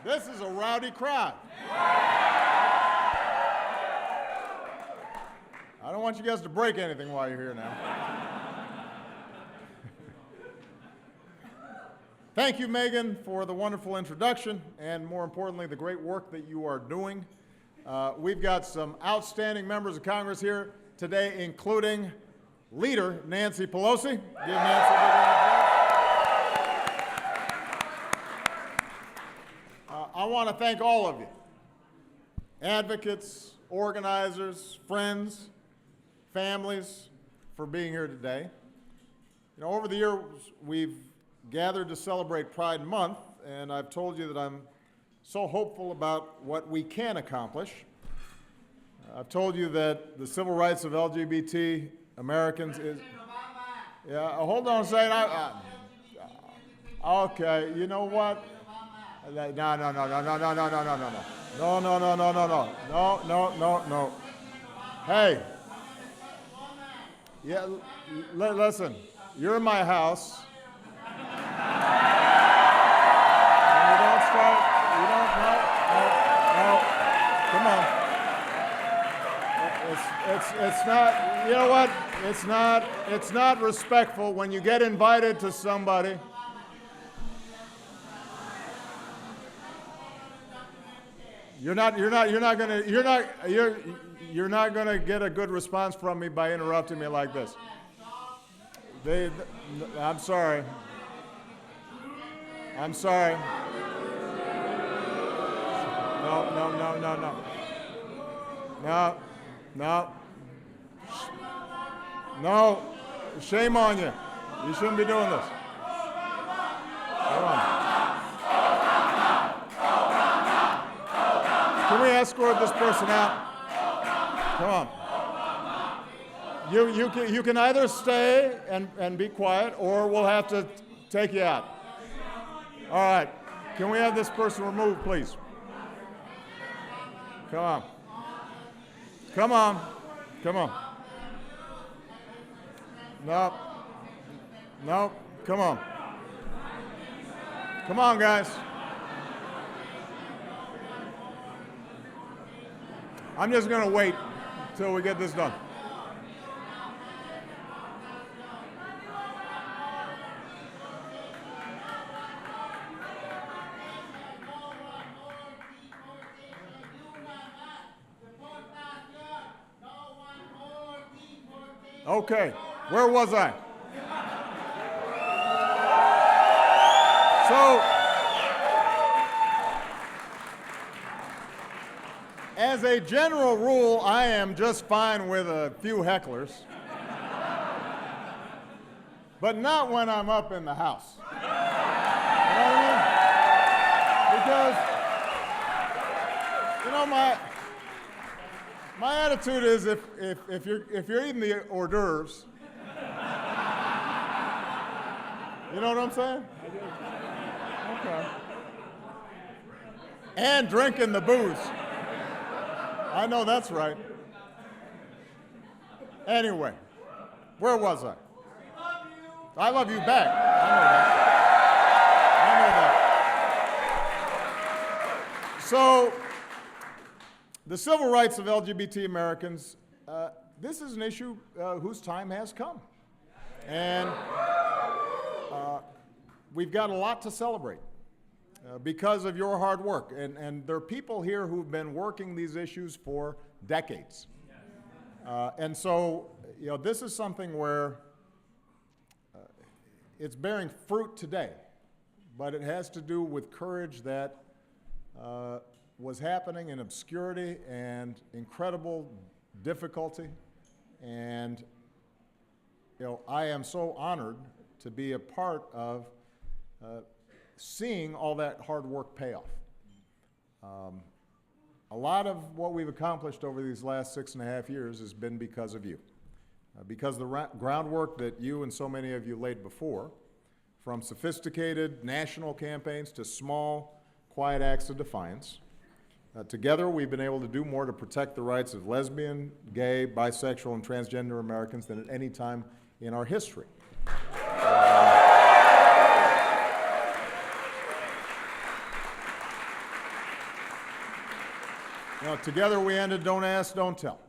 This is a rowdy crowd. I don't want you guys to break anything while you're here now. Thank you, Megan, for the wonderful introduction and, more importantly, the great work that you are doing. We've got some outstanding members of Congress here today, including Leader Nancy Pelosi. Give Nancy a big round of applause. I want to thank all of you, advocates, organizers, friends, families, for being here today. You know, over the years, we've gathered to celebrate Pride Month, and I've told you that I'm so hopeful about what we can accomplish. I've told you that the civil rights of LGBT Americans is... Yeah, hold on a second. Okay, you know what? No. No. Hey. Yeah, listen, you're in my house. Come on. It's not, you know what? It's not respectful when you get invited to somebody. You're not gonna get a good response from me by interrupting me like this. I'm sorry. I'm sorry. No. Shame on you. You shouldn't be doing this. Come on. Can we escort this person out? Come on. You can either stay and be quiet, or we'll have to take you out. All right. Can we have this person removed, please? Come on. Come on. No. Come on. Come on, guys. I'm just going to wait until we get this done. Okay, where was I? So, as a general rule, I am just fine with a few hecklers, but not when I'm up in the House. You know what I mean? Because, you know, my attitude is if you're eating the hors d'oeuvres, you know what I'm saying? Okay. And drinking the booze. I know that's right. Anyway, where was I? I love you back. I know that. So, the civil rights of LGBT Americans, this is an issue whose time has come. And we've got a lot to celebrate because of your hard work. And there are people here who've been working these issues for decades. And so, you know, this is something where it's bearing fruit today, but it has to do with courage that was happening in obscurity and incredible difficulty. And, you know, I am so honored to be a part of seeing all that hard work pay off. A lot of what we've accomplished over these last 6.5 years has been because of you. Because the groundwork that you and so many of you laid before, from sophisticated national campaigns to small, quiet acts of defiance, together we've been able to do more to protect the rights of lesbian, gay, bisexual, and transgender Americans than at any time in our history. You know, together we ended Don't Ask, Don't Tell.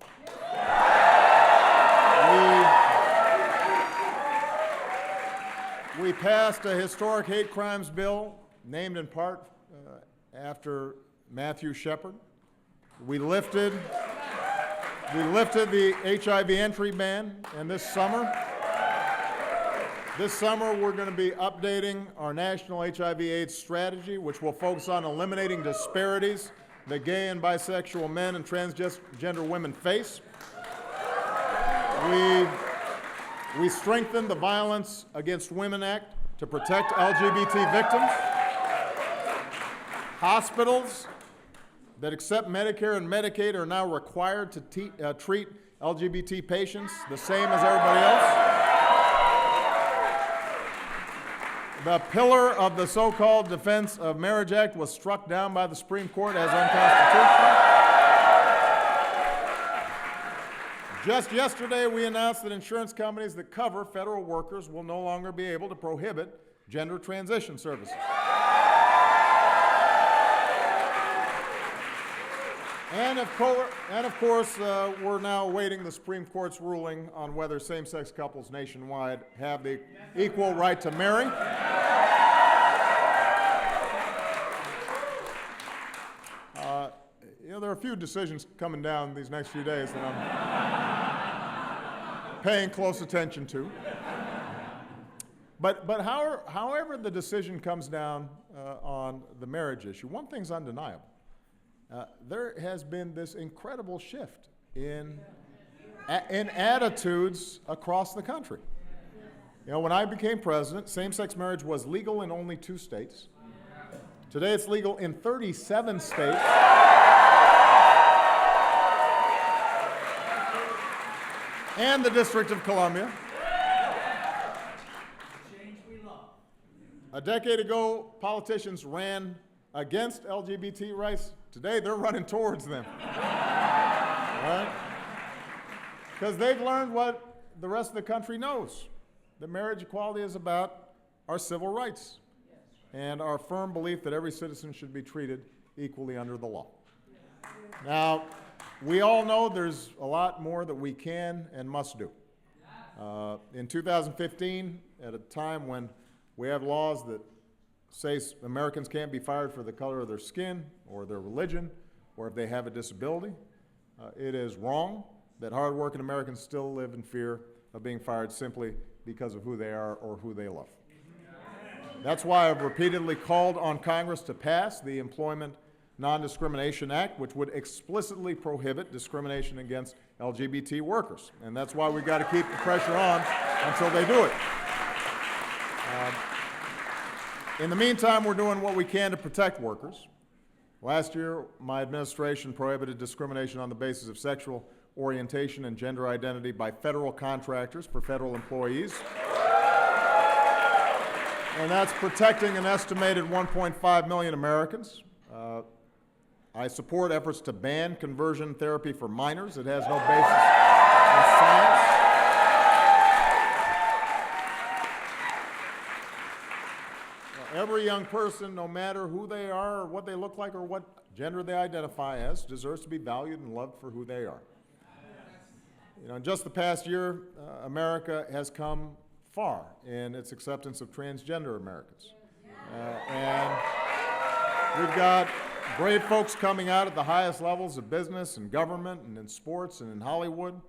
We passed a historic hate crimes bill named in part after Matthew Shepard. We lifted the HIV entry ban, and this summer we're going to be updating our national HIV/AIDS strategy, which will focus on eliminating disparities that gay and bisexual men and transgender women face. We strengthened the Violence Against Women Act to protect LGBT victims. Hospitals that accept Medicare and Medicaid are now required to treat LGBT patients the same as everybody else. The pillar of the so-called Defense of Marriage Act was struck down by the Supreme Court as unconstitutional. Just yesterday, we announced that insurance companies that cover federal workers will no longer be able to prohibit gender transition services. And of course, we're now awaiting the Supreme Court's ruling on whether same-sex couples nationwide have the equal right to marry. You know, there are a few decisions coming down these next few days that I'm paying close attention to. But however the decision comes down on the marriage issue, one thing's undeniable. There has been this incredible shift in attitudes across the country. You know, when I became president, same-sex marriage was legal in only 2 states. Today it's legal in 37 states. And the District of Columbia. A decade ago, politicians ran against LGBT rights. Today, they're running towards them. Right? Because they've learned what the rest of the country knows. That marriage equality is about our civil rights and our firm belief that every citizen should be treated equally under the law. Now, we all know there's a lot more that we can and must do. In 2015, at a time when we have laws that say Americans can't be fired for the color of their skin or their religion or if they have a disability, it is wrong that hardworking Americans still live in fear of being fired simply because of who they are or who they love. That's why I've repeatedly called on Congress to pass the Employment Non-Discrimination Act, which would explicitly prohibit discrimination against LGBT workers. And that's why we've got to keep the pressure on until they do it. In the meantime, we're doing what we can to protect workers. Last year, my administration prohibited discrimination on the basis of sexual orientation and gender identity by federal contractors for federal employees. And that's protecting an estimated 1.5 million Americans. I support efforts to ban conversion therapy for minors. It has no basis in science. Every young person, no matter who they are or what they look like or what gender they identify as, deserves to be valued and loved for who they are. You know, in just the past year, America has come far in its acceptance of transgender Americans. And we've got brave folks coming out at the highest levels of business and government and in sports and in Hollywood.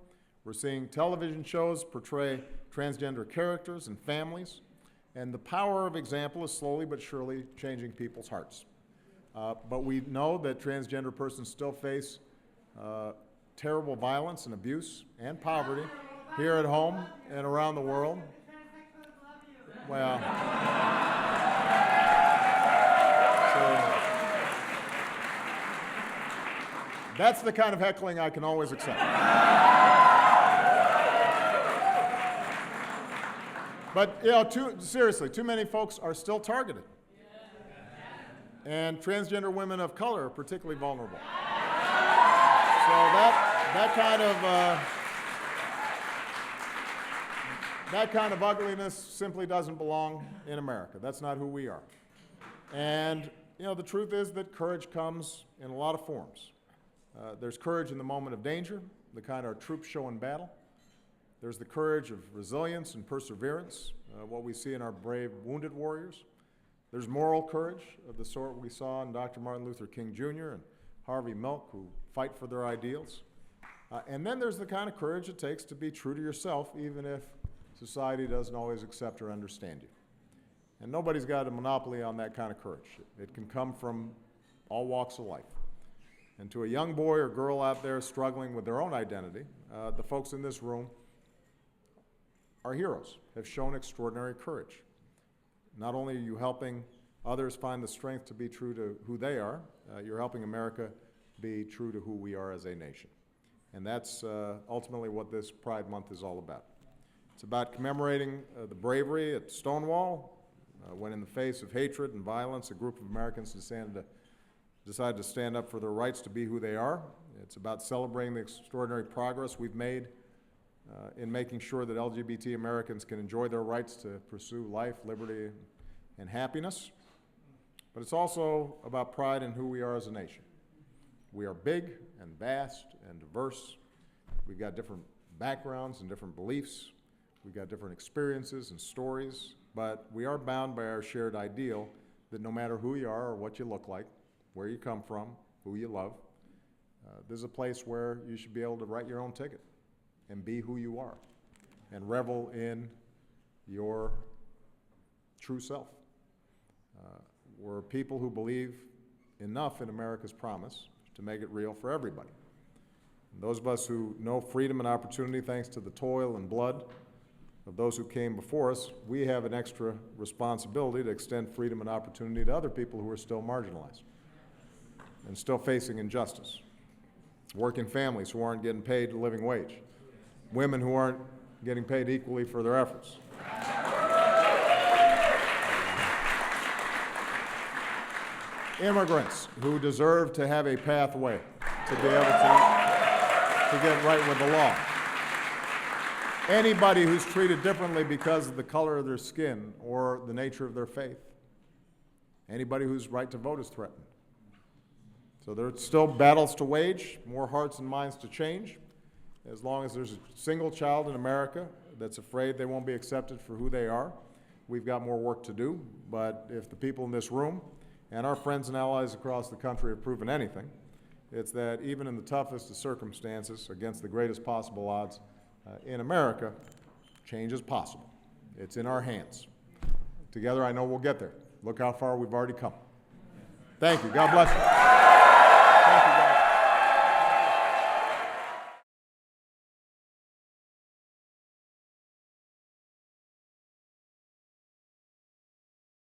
We're seeing television shows portray transgender characters and families. And the power of example is slowly but surely changing people's hearts. But we know that transgender persons still face terrible violence and abuse and poverty here at home and around the world. Well, that's the kind of heckling I can always accept. But, you know, seriously, too many folks are still targeted. And transgender women of color are particularly vulnerable. So that kind of ugliness simply doesn't belong in America. That's not who we are. And, you know, the truth is that courage comes in a lot of forms. There's courage in the moment of danger, the kind our troops show in battle. There's the courage of resilience and perseverance, what we see in our brave wounded warriors. There's moral courage of the sort we saw in Dr. Martin Luther King Jr. and Harvey Milk, who fight for their ideals. And then there's the kind of courage it takes to be true to yourself, even if society doesn't always accept or understand you. And nobody's got a monopoly on that kind of courage. It can come from all walks of life. And to a young boy or girl out there struggling with their own identity, the folks in this room are heroes, have shown extraordinary courage. Not only are you helping others find the strength to be true to who they are, you're helping America be true to who we are as a nation. And that's ultimately what this Pride Month is all about. It's about commemorating the bravery at Stonewall, when in the face of hatred and violence, a group of Americans decided to stand up for their rights to be who they are. It's about celebrating the extraordinary progress we've made in making sure that LGBT Americans can enjoy their rights to pursue life, liberty, and happiness. But it's also about pride in who we are as a nation. We are big and vast and diverse. We've got different backgrounds and different beliefs. We've got different experiences and stories, but we are bound by our shared ideal that no matter who you are or what you look like, where you come from, who you love, there's a place where you should be able to write your own ticket and be who you are and revel in your true self. We're people who believe enough in America's promise to make it real for everybody. And those of us who know freedom and opportunity thanks to the toil and blood of those who came before us, we have an extra responsibility to extend freedom and opportunity to other people who are still marginalized and still facing injustice. Working families who aren't getting paid a living wage. Women who aren't getting paid equally for their efforts. Immigrants who deserve to have a pathway to be able to get right with the law. Anybody who's treated differently because of the color of their skin or the nature of their faith. Anybody whose right to vote is threatened. So there's still battles to wage, more hearts and minds to change. As long as there's a single child in America that's afraid they won't be accepted for who they are, we've got more work to do. But if the people in this room and our friends and allies across the country have proven anything, it's that even in the toughest of circumstances, against the greatest possible odds in America, change is possible. It's in our hands. Together, I know we'll get there. Look how far we've already come. Thank you. God bless you.